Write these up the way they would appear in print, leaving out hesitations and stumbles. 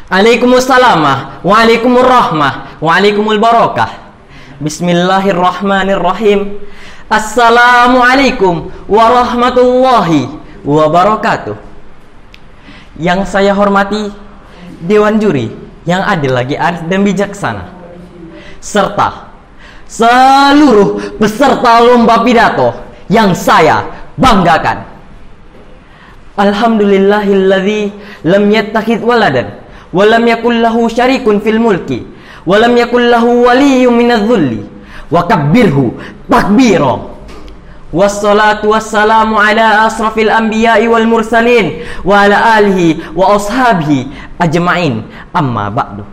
Waalaikumsalam, waalaikumurrahmah, waalaikumulbarakah. Bismillahirrahmanirrahim. Assalamualaikum warahmatullahi wabarakatuh. Yang saya hormati Dewan Juri yang adil lagi arif dan bijaksana, serta seluruh peserta lomba pidato yang saya banggakan. Alhamdulillahilladzi lam yattakhidz waladan wa lam yakul lahu syarikun fil mulki wa lam yakul lahu waliyyun minadh-dhulli wa kabbirhu takbira. Wassalatu wassalamu ala asrafil anbiya'i wal mursalin wa ala alihi wa ashabihi ajma'in, amma ba'du.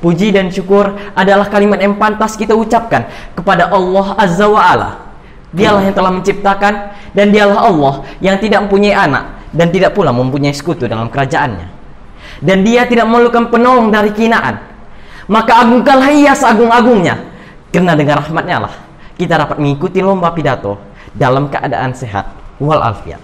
Puji dan syukur adalah kalimat yang pantas kita ucapkan kepada Allah Azza wa Ala. Dialah yang telah menciptakan, dan dialah Allah yang tidak mempunyai anak dan tidak pula mempunyai sekutu dalam kerajaannya. Dan dia tidak memerlukan penolong dari kinaan. Maka agungkanlah ia seagung-agungnya, karena dengan rahmatnya lah kita dapat mengikuti lomba pidato dalam keadaan sehat walafiat.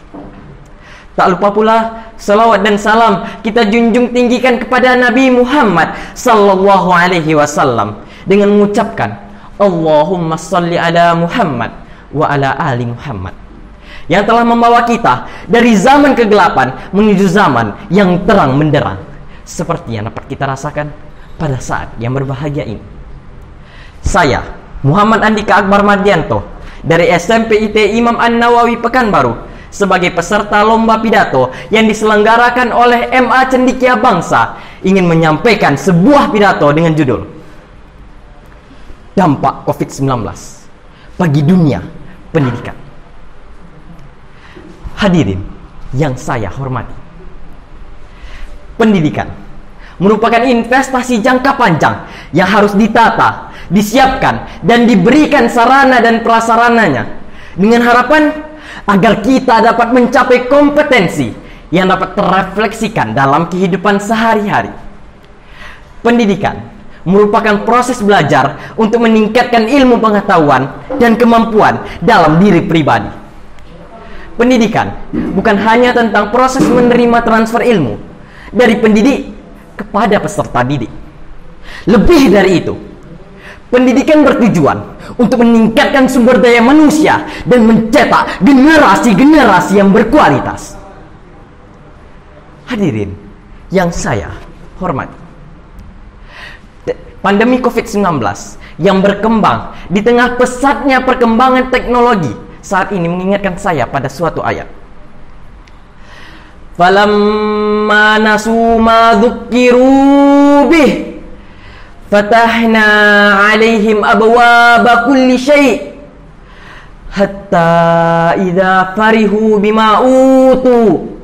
Tak lupa pula salawat dan salam kita junjung tinggikan kepada Nabi Muhammad sallallahu alaihi wasallam dengan mengucapkan Allahumma salli ala Muhammad wa ala ali Muhammad, yang telah membawa kita dari zaman kegelapan menuju zaman yang terang menderang, seperti yang dapat kita rasakan pada saat yang berbahagia ini. Saya Muhammad Andika Akbar Mardianto dari SMP IT Imam An-Nawawi Pekanbaru sebagai peserta lomba pidato yang diselenggarakan oleh MA Cendekia Bangsa ingin menyampaikan sebuah pidato dengan judul Dampak COVID-19 bagi dunia pendidikan. Hadirin yang saya hormati, pendidikan merupakan investasi jangka panjang yang harus ditata, disiapkan, dan diberikan sarana dan prasarananya dengan harapan agar kita dapat mencapai kompetensi yang dapat terrefleksikan dalam kehidupan sehari-hari. Pendidikan merupakan proses belajar untuk meningkatkan ilmu pengetahuan dan kemampuan dalam diri pribadi. Pendidikan bukan hanya tentang proses menerima transfer ilmu dari pendidik kepada peserta didik. Lebih dari itu, pendidikan bertujuan untuk meningkatkan sumber daya manusia dan mencetak generasi-generasi yang berkualitas. Hadirin yang saya hormati, pandemi COVID-19 yang berkembang di tengah pesatnya perkembangan teknologi saat ini mengingatkan saya pada suatu ayat. Falamma nasu ma dzukkiru bih fatahna 'alaihim abwaaba kulli syai' hatta idza farihu bima utu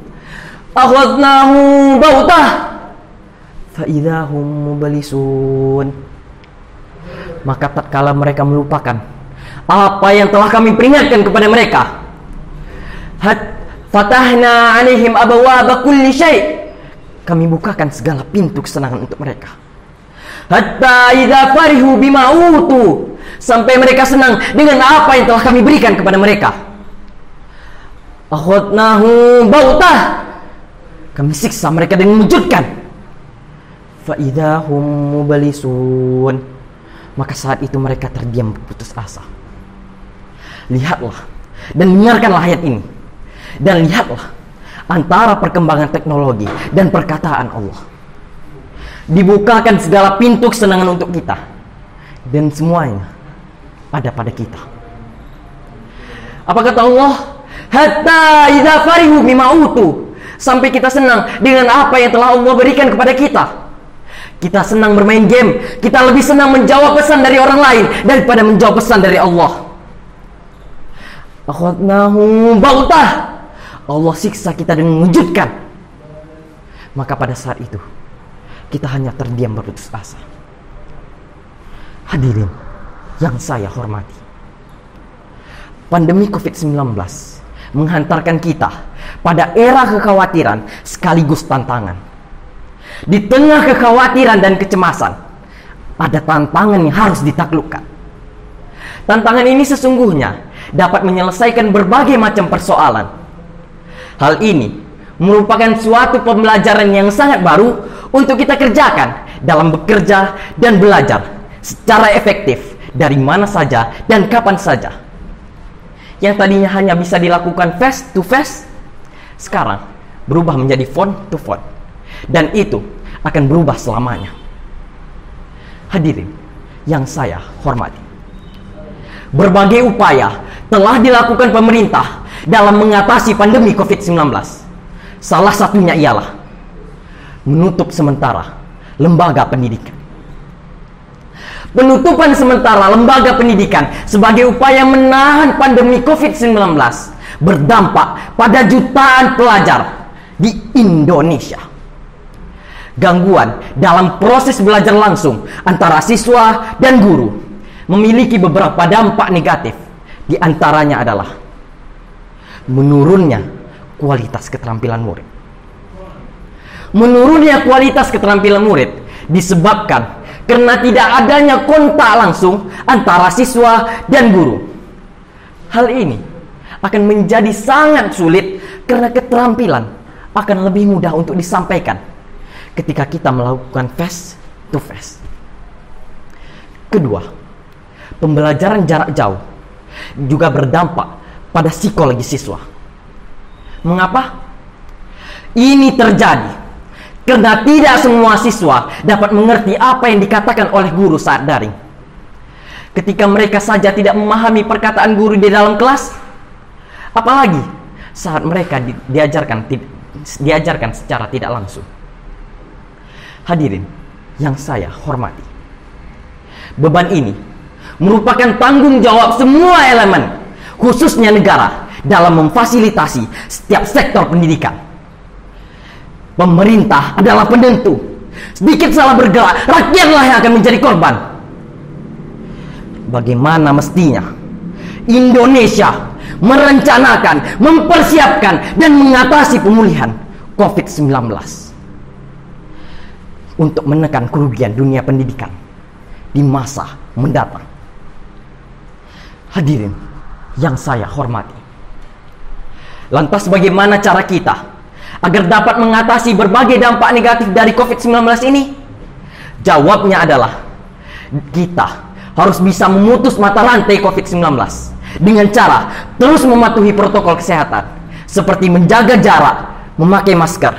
akhadnahu bautah fa idza hum mublisun. Maka tatkala mereka melupakan apa yang telah kami peringatkan kepada mereka, fatahna 'alaihim abwaaba kulli syai', kami bukakan segala pintu kesenangan untuk mereka. Hatta idza farihu bima utu, sampai mereka senang dengan apa yang telah kami berikan kepada mereka. Akhadnahu bautah, kami siksa mereka dengan mengejutkan. Fa idza hum mublisun, maka saat itu mereka terdiam berputus asa. Lihatlah dan dengarkanlah ayat ini, dan lihatlah antara perkembangan teknologi dan perkataan Allah. Dibukakan segala pintu kesenangan untuk kita, dan semuanya ada pada kita. Apa kata Allah? Hatta idza farihu bima utu, sampai kita senang dengan apa yang telah Allah berikan kepada kita. Kita senang bermain game, kita lebih senang menjawab pesan dari orang lain daripada menjawab pesan dari Allah. Akhadnahu bautah, Allah siksa kita dengan mengejutkan. Maka pada saat itu kita hanya terdiam berputus asa. Hadirin yang saya hormati, pandemi COVID-19 menghantarkan kita pada era kekhawatiran sekaligus tantangan. Di tengah kekhawatiran dan kecemasan, ada tantangan yang harus ditaklukkan. Tantangan ini sesungguhnya dapat menyelesaikan berbagai macam persoalan. Hal ini merupakan suatu pembelajaran yang sangat baru untuk kita kerjakan dalam bekerja dan belajar secara efektif dari mana saja dan kapan saja. Yang tadinya hanya bisa dilakukan face to face, sekarang berubah menjadi phone to phone. Dan itu akan berubah selamanya. Hadirin yang saya hormati, berbagai upaya telah dilakukan pemerintah dalam mengatasi pandemi COVID-19. Salah satunya ialah menutup sementara lembaga pendidikan. Penutupan sementara lembaga pendidikan sebagai upaya menahan pandemi COVID-19 berdampak pada jutaan pelajar di Indonesia. Gangguan dalam proses belajar langsung antara siswa dan guru memiliki beberapa dampak negatif. Di antaranya adalah menurunnya kualitas keterampilan murid. Menurunnya kualitas keterampilan murid disebabkan karena tidak adanya kontak langsung antara siswa dan guru. Hal ini akan menjadi sangat sulit karena keterampilan akan lebih mudah untuk disampaikan ketika kita melakukan face to face. Kedua, pembelajaran jarak jauh juga berdampak pada psikologi siswa. Mengapa? Ini terjadi karena tidak semua siswa dapat mengerti apa yang dikatakan oleh guru saat daring. Ketika mereka saja tidak memahami perkataan guru di dalam kelas, apalagi saat mereka diajarkan secara tidak langsung. Hadirin yang saya hormati, beban ini merupakan tanggung jawab semua elemen, khususnya negara, dalam memfasilitasi setiap sektor pendidikan. Pemerintah adalah penentu. Sedikit salah bergerak, rakyatlah yang akan menjadi korban. Bagaimana mestinya Indonesia merencanakan, mempersiapkan, dan mengatasi pemulihan COVID-19 untuk menekan kerugian dunia pendidikan di masa mendatang. Hadirin yang saya hormati, lantas bagaimana cara kita agar dapat mengatasi berbagai dampak negatif dari COVID-19 ini? Jawabnya adalah kita harus bisa memutus mata rantai COVID-19 dengan cara terus mematuhi protokol kesehatan seperti menjaga jarak, memakai masker,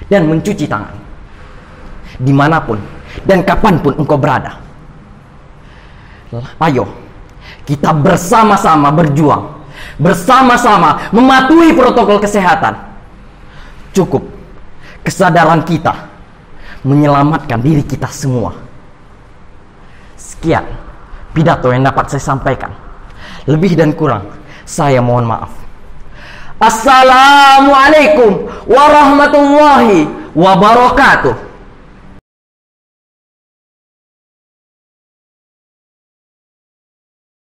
dan mencuci tangan dimanapun dan kapanpun engkau berada. Ayo kita bersama-sama berjuang, bersama-sama mematuhi protokol kesehatan. Cukup kesadaran kita menyelamatkan diri kita semua. Sekian pidato yang dapat saya sampaikan. Lebih dan kurang saya mohon maaf. Assalamualaikum warahmatullahi wabarakatuh.